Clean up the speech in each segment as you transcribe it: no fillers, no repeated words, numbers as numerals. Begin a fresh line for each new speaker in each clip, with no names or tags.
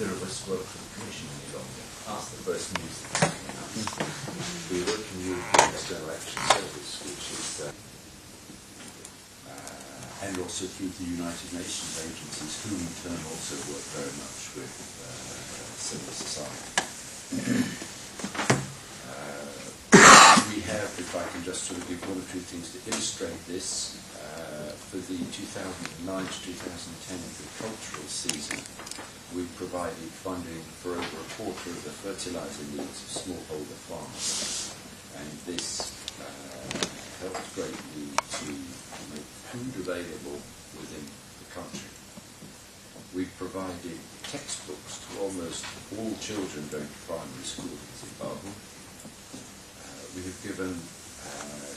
neither of us work for the Commission any longer. That's the first news that's coming out. We work in the European External Action Service, which is, and also through the United Nations agencies, who in turn also work very much with civil society. We have, if I can just sort of give one or two things to illustrate this, for the 2009 to 2010 agricultural season, we provided funding for over a quarter of the fertilizer needs of smallholder farmers, and this helped greatly to make food available within the country. We've provided textbooks to almost all children going to primary school in Zimbabwe. We have given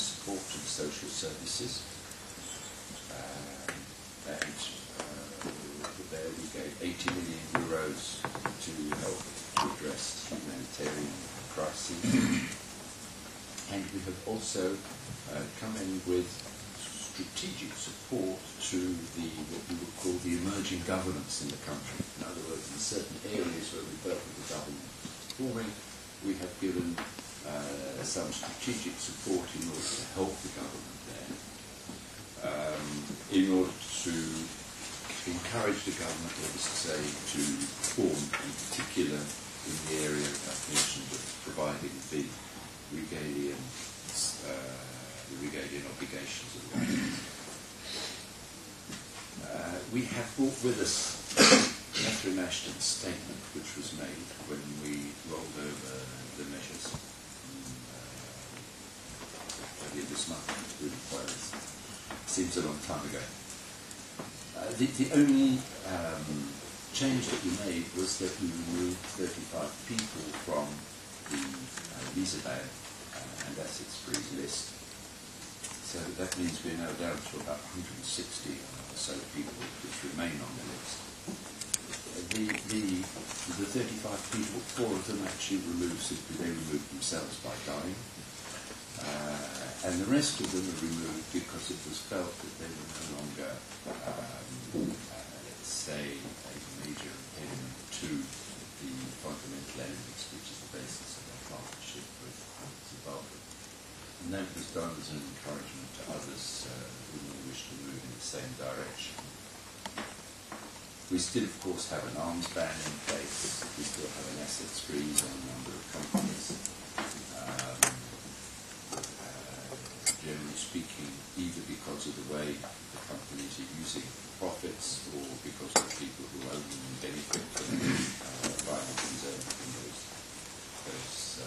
support to the social services, and there we gave 80 million euros to help to address humanitarian crises. And we have also come in with strategic support to what we would call the emerging governance in the country. In other words, in certain areas where we felt that the government was falling, we have given some strategic support in order to help the government there, in order to encourage the government, let us say, to perform, in particular in the area I've mentioned of providing the regalian obligations of the government. We have brought with us Catherine Ashton's statement, which was made when we rolled over the measures earlier this month. Really quite, seems a long time ago. The only change that we made was that we removed 35 people from the visa ban and assets freeze list. So that means we're now down to about 160 or so people which remain on the list. The 35 people, 4 of them actually removed simply, they removed themselves by dying. And the rest of them were removed because it was felt that they were no longer, let's say, a major impediment to the fundamental elements which is the basis of our partnership with Zimbabwe. And that was done as an encouragement to others who may wish to move in the same direction. We still, of course, have an arms ban in place. We still have an assets freeze on a number of companies. Generally speaking, either because of the way the companies are using profits or because of the people who own them and benefit from royalties earned from those companies.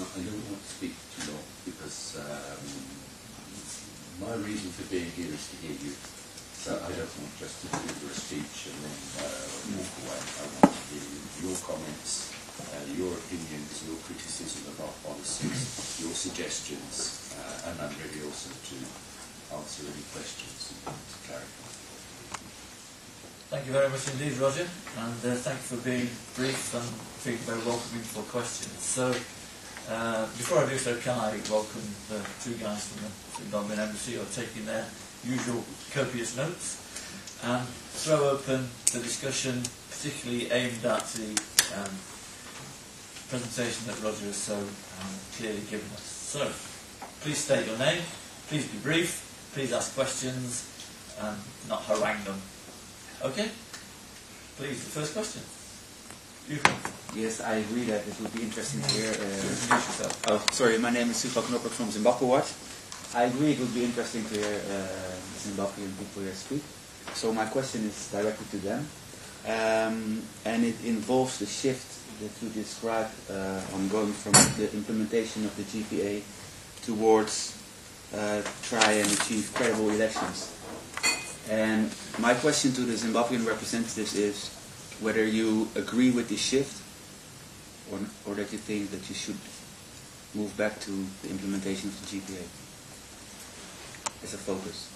Now, I don't want to speak too long because my reason for being here is to hear you. So I don't want just to deliver a speech and then walk away. I want to hear your comments, your opinions, your criticism of our policies, your suggestions, and I'm ready also to answer any questions and to clarify.
Thank you very much indeed, Roger, and thank you for being brief and being very welcoming for questions. So, before I do so, can I welcome the 2 guys from the Zimbabwean Embassy who are taking their usual copious notes, and throw open the discussion particularly aimed at the presentation that Roger has so clearly given us. So, please state your name, please be brief, please ask questions, and not harangue them. Okay? Please, the first question. You.
Yes, I agree that it would be interesting to hear...
Introduce yourself.
Oh, sorry, my name is Sigel Knopper from Zimbabwe Watch. I agree it would be interesting to hear Zimbabwean people here speak. So my question is directed to them. And it involves the shift that you described on going from the implementation of the GPA towards try and achieve credible elections. And my question to the Zimbabwean representatives is whether you agree with this shift or that you think that you should move back to the implementation of the GPA as a focus.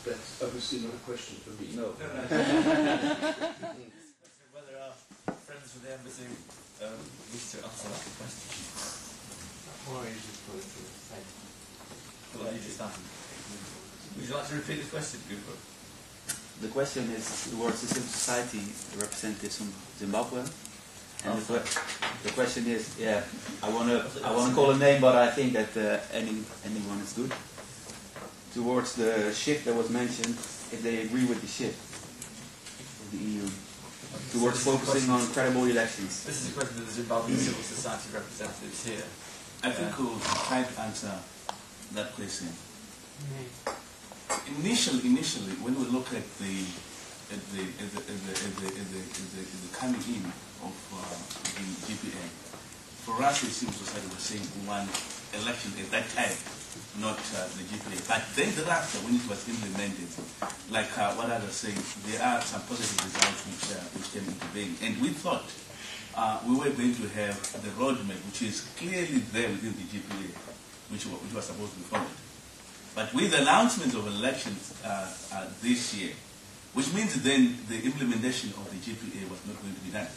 That's obviously not a question for me.
No.
Whether our friends with the embassy wish to answer that question. Would you like to repeat the question, Gupro?
The question is towards the civil society representatives from Zimbabwe. And the question is, yeah, I want to call a name, but I think that anyone is good. Towards the shift that was mentioned, if they agree with the shift of the EU, towards focusing on credible elections.
This is a question to the Zimbabwean civil society representatives here.
I think we'll try to answer that question. Initially, when we look at the coming in of the GPA, for us the civil society was saying one election at that time, not the GPA. But then thereafter, when it was implemented, like what I was saying, there are some positive results which came into being, and we thought we were going to have the roadmap, which is clearly there within the GPA, which was supposed to be followed. But with the announcement of elections this year, which means then the implementation of the GPA was not going to be done.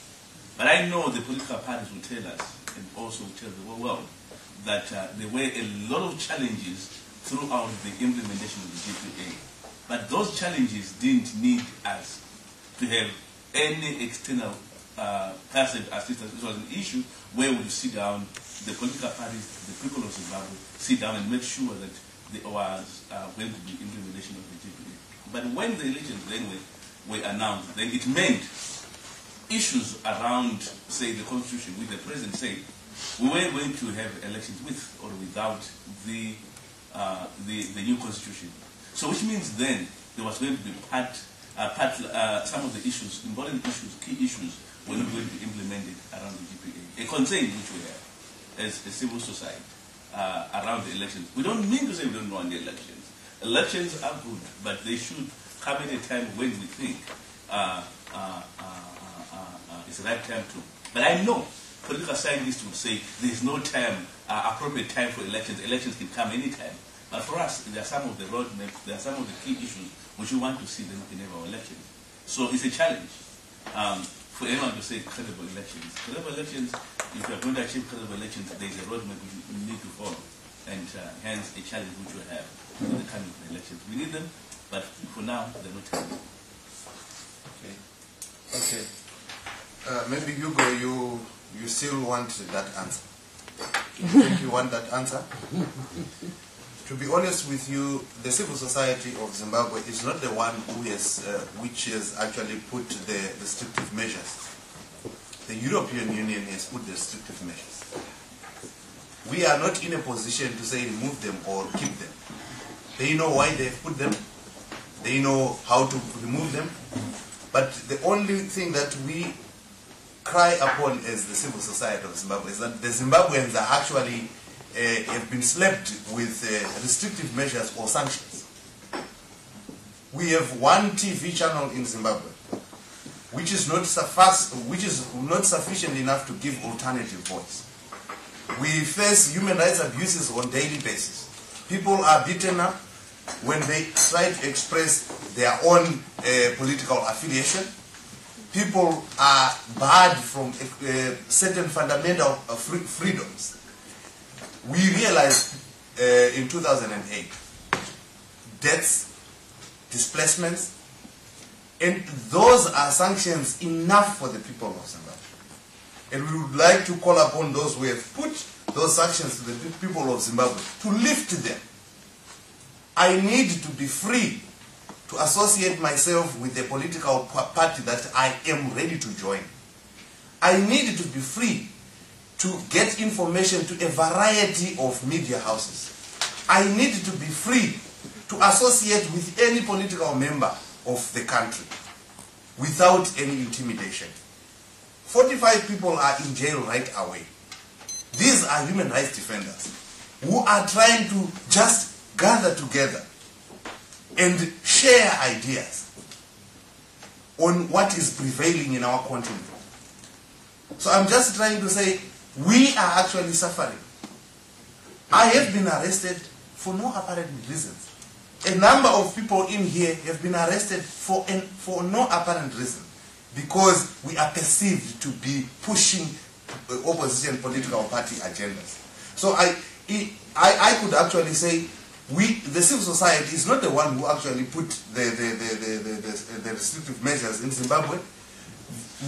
But I know the political parties will tell us, and also will tell the whole world, that there were a lot of challenges throughout the implementation of the GPA. But those challenges didn't need us to have any external passive assistance. It was an issue where we sit down, the political parties, the people of Zimbabwe, sit down and make sure that there was going to be implementation of the GPA. But when the elections then were announced, then it meant issues around, say, the constitution, with the president saying, we were going to have elections with or without the new constitution. So which means then there was going to be some of the issues, important issues, key issues, were not going to be implemented around the GPA. A concern which we have as a civil society around the elections. We don't mean to say we don't want the elections. Elections are good, but they should come at a time when we think it's the right time to. But I know political scientists would say there is no time, appropriate time for elections. Elections can come anytime. But for us, there are some of the roadmaps, there are some of the key issues which we want to see them in our elections. So it's a challenge for anyone to say credible elections. Credible elections, if you are going to achieve credible elections, there is a roadmap which we need to follow. And hence a challenge which we have in the coming elections. We need them, but for now, they're not coming.
Okay.
Maybe Hugo, you still want that answer. You think you want that answer? To be honest with you, the civil society of Zimbabwe is not the one which has actually put the restrictive measures. The European Union has put the restrictive measures. We are not in a position to say remove them or keep them. They know why they've put them. They know how to remove them. But the only thing that we cry upon as the civil society of Zimbabwe is that the Zimbabweans are actually have been slapped with restrictive measures or sanctions. We have one TV channel in Zimbabwe which is not sufficient enough to give alternative voice. We face human rights abuses on a daily basis. People are beaten up when they try to express their own political affiliation. People are barred from certain fundamental freedoms. We realized in 2008 deaths, displacements, and those are sanctions enough for the people of Zimbabwe. And we would like to call upon those who have put those sanctions to the people of Zimbabwe to lift them. I need to be free to associate myself with a political party that I am ready to join. I need to be free to get information to a variety of media houses. I need to be free to associate with any political member of the country without any intimidation. 45 people are in jail right away. These are human rights defenders who are trying to just gather together and share ideas on what is prevailing in our continent. So I'm just trying to say, we are actually suffering. I have been arrested for no apparent reasons. A number of people in here have been arrested for no apparent reason, because we are perceived to be pushing opposition political party agendas. So I could actually say the civil society is not the one who actually put the restrictive measures in Zimbabwe.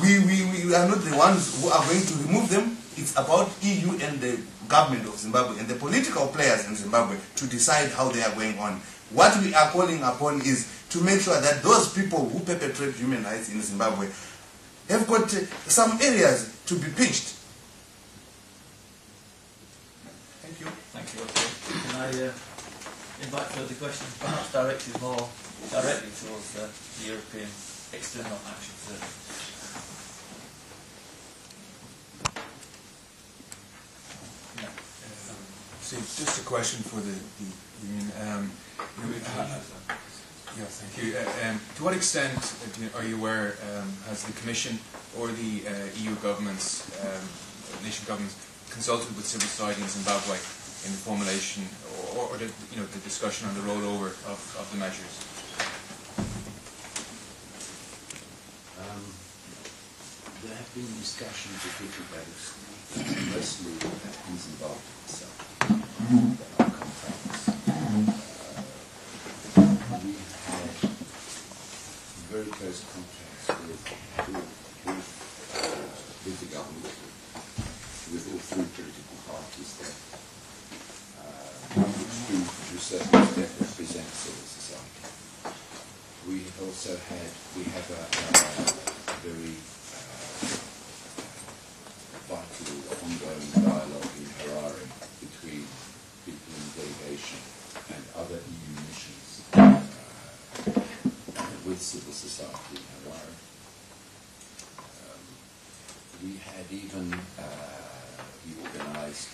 We are not the ones who are going to remove them. It's about EU and the government of Zimbabwe and the political players in Zimbabwe to decide how they are going on. What we are calling upon is to make sure that those people who perpetrate human rights in Zimbabwe have got some areas to be pinched. Thank you.
Thank you. Okay. Can I invite further questions, perhaps directed more directly towards the European External Action Service? No.
So just a question for the Union. Yeah, thank you. To what extent are you aware has the Commission or the EU governments, nation governments, consulted with civil society in Zimbabwe in the formulation or the discussion on the rollover of the measures?
There have been discussions at different levels, mostly in Zimbabwe itself. There are contacts. We had very close contacts with the government, with all three political parties there, which do to a certain extent represent civil society. We also have a very vital ongoing dialogue in Harare between people in the delegation and other EU missions with civil society in Harare. We had even we organised